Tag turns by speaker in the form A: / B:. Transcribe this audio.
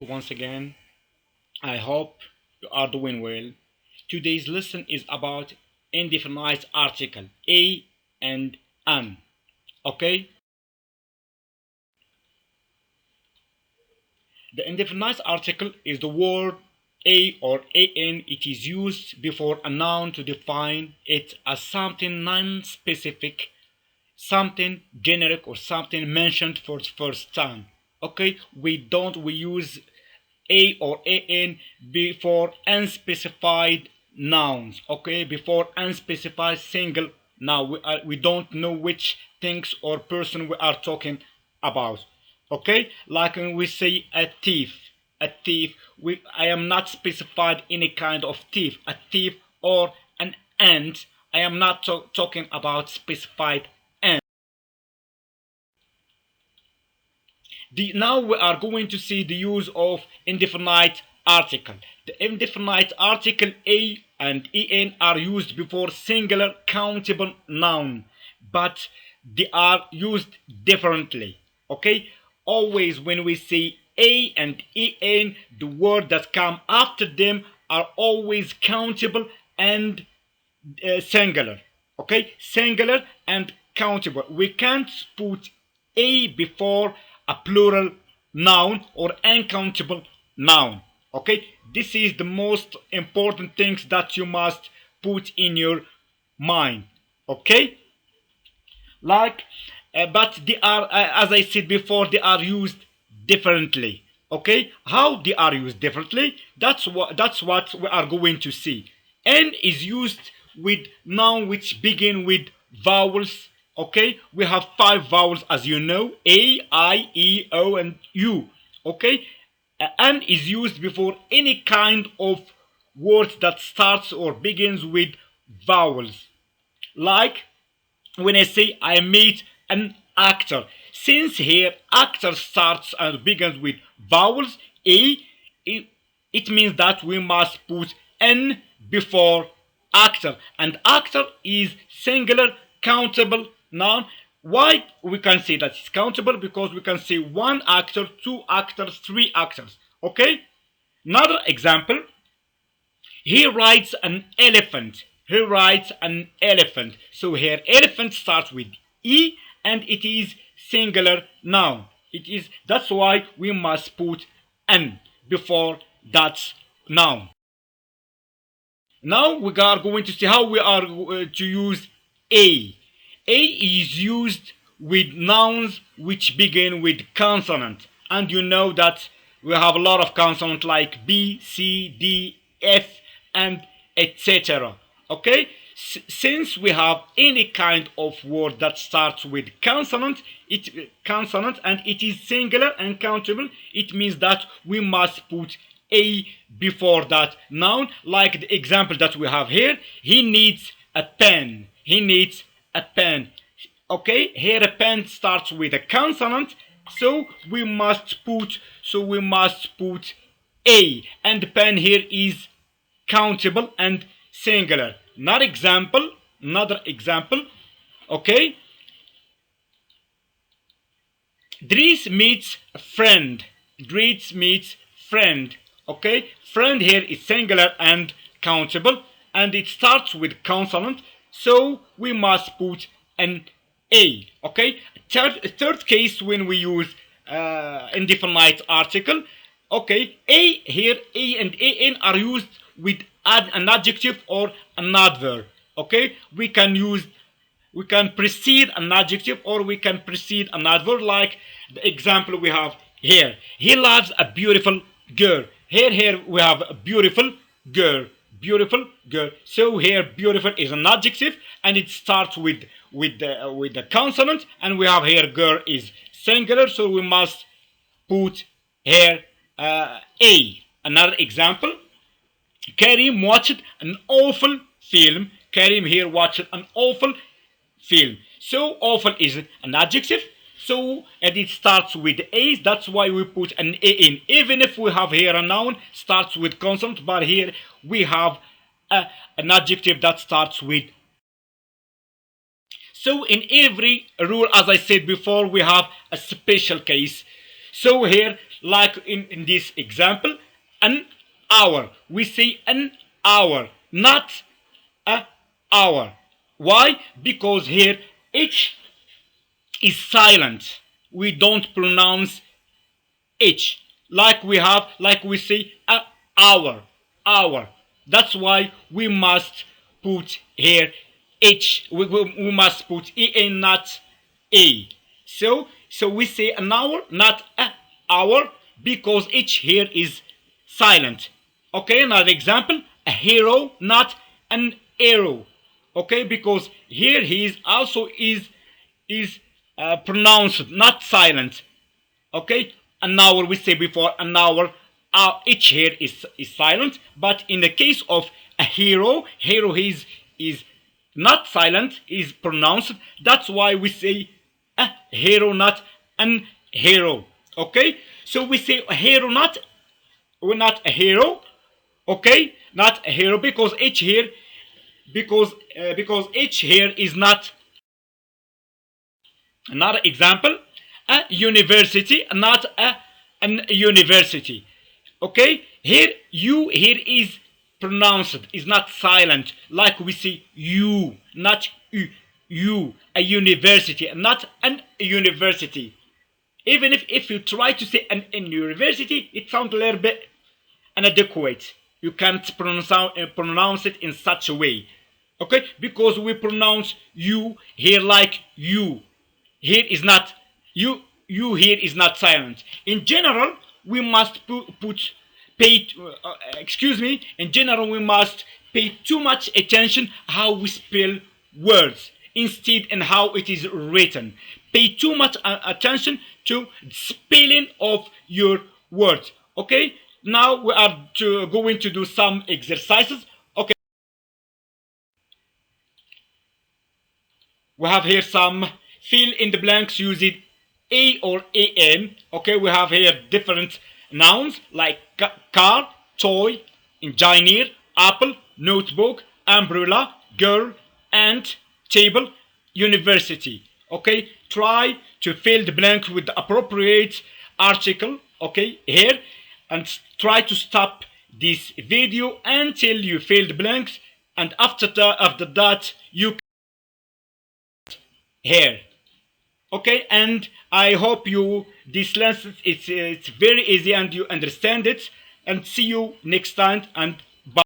A: Once again, I hope you are doing well. Today's lesson is about indefinite article a and an. Okay? The indefinite article is the word a or an. It is used before a noun to define it as something non-specific, something generic, or something mentioned for the first time. Okay, we use a or an before unspecified nouns. Okay, before unspecified single noun, we don't know which things or person we are talking about. Okay, like when we say a thief, I am not specified any kind of thief, a thief or an ant. I am not talking about specified ant. Now we are going to see the use of indefinite article. The indefinite article a and en are used before singular countable noun, but they are used differently. Okay? Always when we say a and en, the word that come after them are always countable and singular. Okay, singular and countable. We can't put a before a plural noun or uncountable noun. Okay, this is the most important things that you must put in your mind. Okay, like but they are as I said before, they are used differently. Okay, how they are used differently, that's what we are going to see. N is used with noun which begin with vowels. Okay, we have five vowels, as you know: a, I, e, o, and u. Okay, N is used before any kind of word that starts or begins with vowels, like when I say I meet an actor. Since here actor starts and begins with vowels a, it means that we must put n before actor, and actor is singular countable noun. Why we can say that it's countable? Because we can say one actor, two actors, three actors. Okay, another example: he rides an elephant. He rides an elephant. So here elephant starts with e and it is singular noun. It is That's why we must put an before that noun. Now we are going to see how we are to use a. A is used with nouns which begin with consonant, and you know that we have a lot of consonant like b, c, d, f, and etc. Okay, since we have any kind of word that starts with consonant and it is singular and countable, it means that we must put a before that noun. Like the example that we have here: he needs a pen. He needs a pen. Okay, here a pen starts with a consonant, so we must put a, and the pen here is countable and singular. Another example. Okay, Dries meets a friend. Dries meets friend. Okay, friend here is singular and countable, and it starts with consonant, so we must put an a. Okay, third case when we use indefinite article. Okay, a here, a and an are used with an adjective or an adverb. Okay, we can precede an adjective or we can precede an adverb, like the example we have here: he loves a beautiful girl. Here we have a beautiful girl. Beautiful girl. So here beautiful is an adjective and it starts with the consonant, and we have here girl is singular, so we must put here a. Another example: Karim watched an awful film. Karim here watched an awful film. So awful is an adjective. So and it starts with a. That's why we put an a in. Even if we have here a noun starts with consonant, but here we have an adjective that starts with. So in every rule, as I said before, we have a special case. So here like in this example, an hour. We say an hour, not a hour. Why? Because here H is silent. We don't pronounce H like we say a hour, hour. That's why we must put here H. We must put en, not a. So we say an hour, not a hour, because H here is silent. Okay, another example, a hero, not an arrow. Okay, because here he is also is pronounced, not silent. Okay, an hour, we say before an hour, H here is silent, but in the case of a hero, is not silent, is pronounced. That's why we say a hero, not an hero. Okay, so we say a hero, not a hero. Okay, not a hero, because H here, because H here is not. Another example, a university, not an university. Okay, here U here is pronounced, is not silent, like we say you, not u. You, a university, not an university. Even if you try to say an university, it sounds a little bit inadequate. You can't pronounce it in such a way. Okay, because we pronounce you here like you. Here is not you. You here is not silent. In general, we must in general, we must pay too much attention how we spell words instead and how it is written. Pay too much attention to spelling of your words. Okay. Now we are going to do some exercises. Okay. We have here some fill in the blanks using a or an. Okay, we have here different nouns like car, toy, engineer, apple, notebook, umbrella, girl, ant, table, university. Okay, try to fill the blank with the appropriate article. Okay, here, and try to stop this video until you fill the blanks, and after that you here. Okay, and I hope you this lesson it's very easy and you understand it, and see you next time, and